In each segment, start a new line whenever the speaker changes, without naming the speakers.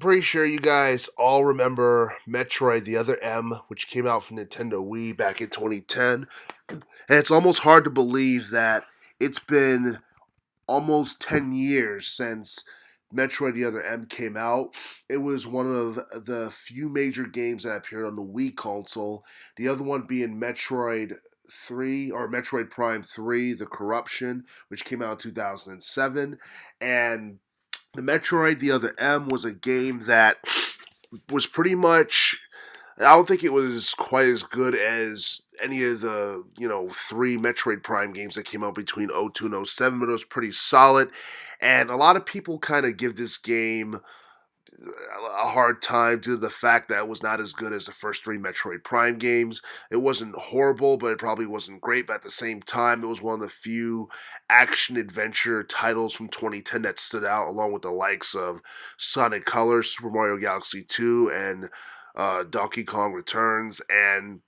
pretty sure you guys all remember Metroid the Other M, which came out for Nintendo Wii back in 2010. And it's almost hard to believe that it's been almost 10 years since Metroid the Other M came out. It was one of the few major games that appeared on the Wii console, the other one being Metroid 3 or Metroid Prime 3 The Corruption, which came out in 2007. And the Metroid the Other M was a game that was pretty much, I don't think it was quite as good as any of the, three Metroid Prime games that came out between '02 and '07, but it was pretty solid. And a lot of people kind of give this game a hard time due to the fact that it was not as good as the first three Metroid Prime games. It wasn't horrible, but it probably wasn't great. But at the same time, it was one of the few action adventure titles from 2010 that stood out, along with the likes of Sonic Colors, Super Mario Galaxy 2, and Donkey Kong Returns. And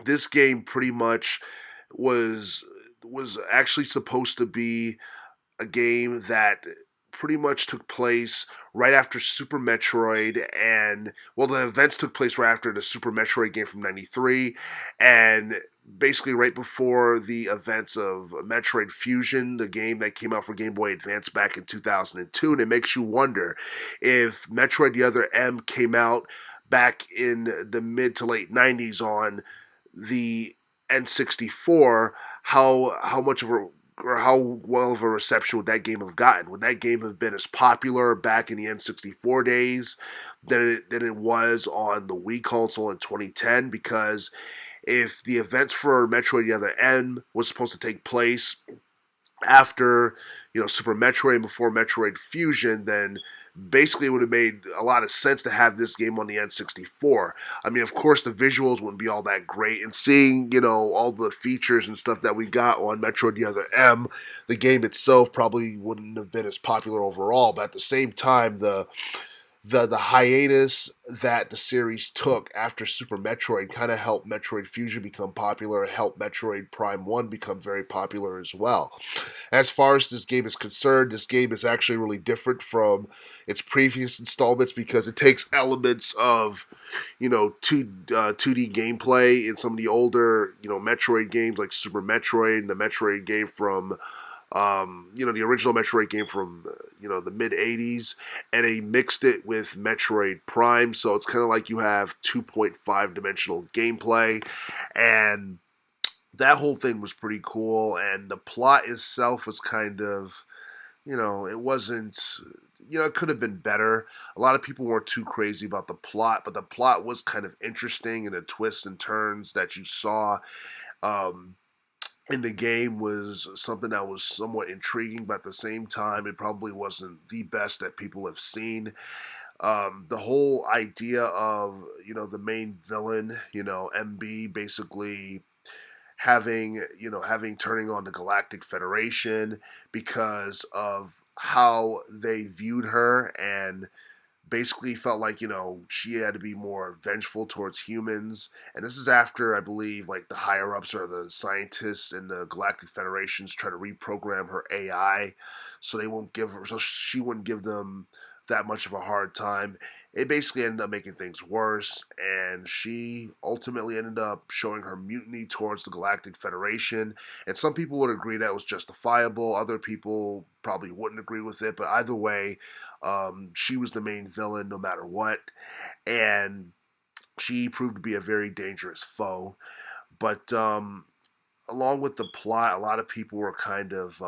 this game pretty much was actually supposed to be a game that pretty much took place right after Super Metroid, and well, the events took place right after the Super Metroid game from '93, and basically right before the events of Metroid Fusion, the game that came out for Game Boy Advance back in 2002. And it makes you wonder if Metroid the Other M came out back in the mid to late '90s on the N64, how much of a or how well of a reception would that game have gotten? Would that game have been as popular back in the N64 days than it was on the Wii console in 2010? Because if the events for Metroid the Other M was supposed to take place after Super Metroid and before Metroid Fusion, then basically it would have made a lot of sense to have this game on the N64. I mean, of course, the visuals wouldn't be all that great, and seeing all the features and stuff that we got on Metroid the Other M, the game itself probably wouldn't have been as popular overall. But at the same time, the hiatus that the series took after Super Metroid kind of helped Metroid Fusion become popular, helped Metroid Prime 1 become very popular as well. As far as this game is concerned, this game is actually really different from its previous installments because it takes elements of, 2D gameplay in some of the older, Metroid games like Super Metroid and the Metroid game from the original Metroid game from the mid '80s, and they mixed it with Metroid Prime, so it's kind of like you have 2.5 dimensional gameplay, and that whole thing was pretty cool. And the plot itself was kind of, it wasn't. It could have been better. A lot of people weren't too crazy about the plot, but the plot was kind of interesting, and the twists and turns that you saw. Um, in the game was something that was somewhat intriguing, but at the same time, it probably wasn't the best that people have seen. The whole idea of the main villain, MB, basically having turning on the Galactic Federation because of how they viewed her, and basically felt like she had to be more vengeful towards humans. And this is after, I believe, like the higher ups or the scientists in the Galactic Federations try to reprogram her AI so they won't give her so she wouldn't give them that much of a hard time. It basically ended up making things worse, and she ultimately ended up showing her mutiny towards the Galactic Federation. And some people would agree that was justifiable. Other people probably wouldn't agree with it. But either way, she was the main villain no matter what, and she proved to be a very dangerous foe. But along with the plot, a lot of people were kind of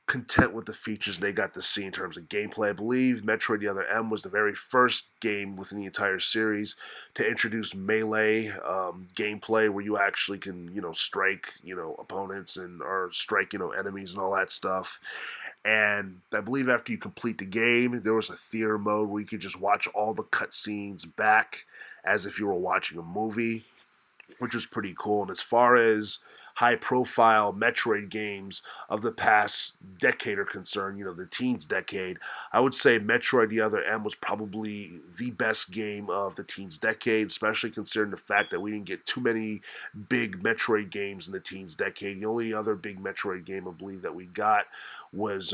content with the features they got to see in terms of gameplay. I believe Metroid the Other M was the very first game within the entire series to introduce melee gameplay, where you actually can, strike, opponents and or strike, enemies and all that stuff. And I believe after you complete the game, there was a theater mode where you could just watch all the cutscenes back as if you were watching a movie, which was pretty cool. And as far as high profile Metroid games of the past decade are concerned, the teens decade, I would say Metroid the Other M was probably the best game of the teens decade, especially considering the fact that we didn't get too many big Metroid games in the teens decade. The only other big Metroid game I believe that we got was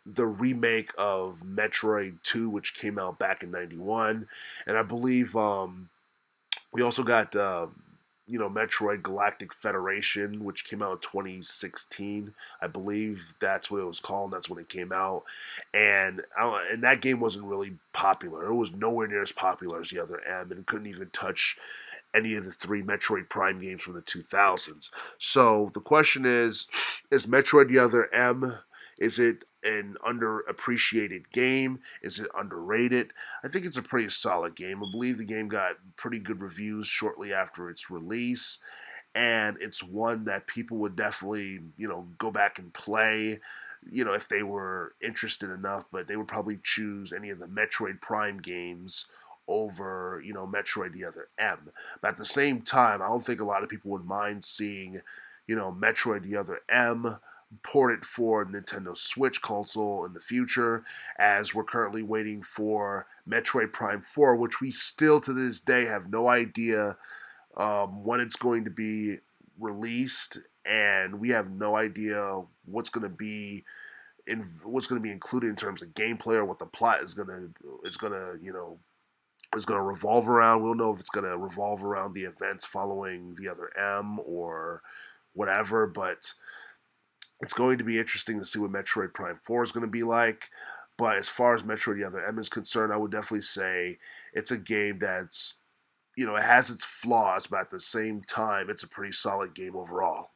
the remake of Metroid 2, which came out back in '91, and I believe we also got Metroid Galactic Federation, which came out in 2016. I believe that's what it was called. That's when it came out, and that game wasn't really popular. It was nowhere near as popular as the other M, and it couldn't even touch any of the three Metroid Prime games from the 2000s. So the question is Metroid the other M? Is it an underappreciated game? Is it underrated? I think it's a pretty solid game. I believe the game got pretty good reviews shortly after its release, and it's one that people would definitely, go back and play, if they were interested enough, but they would probably choose any of the Metroid Prime games over, Metroid the other M. But at the same time, I don't think a lot of people would mind seeing, Metroid the other M ported for Nintendo Switch console in the future, as we're currently waiting for Metroid Prime 4, which we still to this day have no idea when it's going to be released, and we have no idea what's going to be included in terms of gameplay or what the plot is going to revolve around. We'll know if it's going to revolve around the events following the other M or whatever, but it's going to be interesting to see what Metroid Prime 4 is going to be like. But as far as Metroid the Other M is concerned, I would definitely say it's a game that's, it has its flaws, but at the same time, it's a pretty solid game overall.